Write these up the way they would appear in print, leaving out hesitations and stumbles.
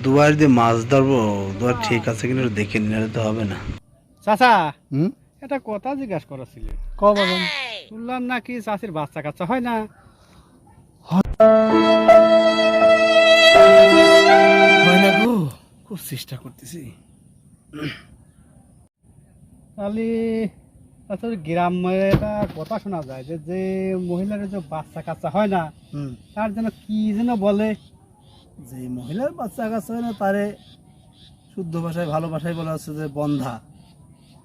দুয়ার দিয়ে মাছ ধরবো, দুয়ার ঠিক আছে কিনা একটু দেখে নিলে তো হবে না। চাচা হুম, এটা কথা জিজ্ঞাসা করেছিল, কবেন? শুনলাম নাকি চাষির বাচ্চা কাচ্চা হয় না। হয় না গো, খুব চেষ্টা করতেছি। তাহলে আচ্ছা, গ্রামে একটা কথা শোনা যায় যে যে মহিলার যে বাচ্চা কাচ্চা হয় না হুম, তার যেন কি যেন বলে। যে মহিলার বাচ্চা কাচ্চা হয় না তারে শুদ্ধ ভাষায় ভালো ভাষায় বলা হচ্ছে যে বন্ধা।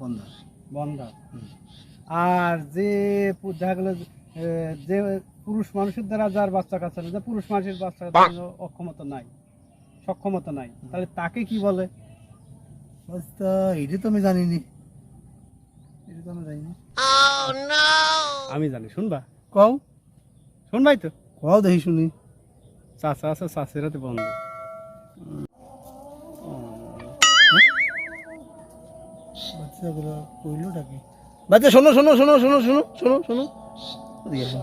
বন্ধা। বন্ধা। হুম। আর যে দেখা গেল যে পুরুষ মানুষের দ্বারা যার বাচ্চা কাচ্চা নেই, যে পুরুষ মানুষের বাচ্চা কাচ্চা অক্ষমতা নাই, সক্ষমতা নাই, তাহলে তাকে কি বলে? বাচ্চা এটা তো আমি জানিনি, এটা তো আমি জানিনি। আমি জানি, শুনবা? কও, শুনবাই তো। কও দেখি শুনি। চাচা আছে, চাষিরাতে বন্ধু। বাচ্চাগুলো কইলোটা কি? বাচ্চা শোনো শোনো শোনো শোনো শোনো শোনো শোনো, ওদিকে আসো।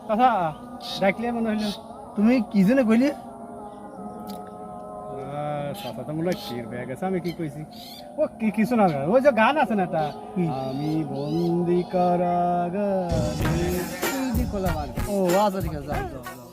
চাচা দেখলে মনে হইলো তুমি কি জন্য কইলে? চাচা তো মনে হয় ক্ষীর বেয়ে গেছে, আমি কি কইছি? ও কি কিছু না, ওই যে গান আছে না একটা, কি? আমি বন্দি কারাগারে, এই যে করলাম আর কি। ও আচ্ছা ঠিক আছে, যাও যাও যাও।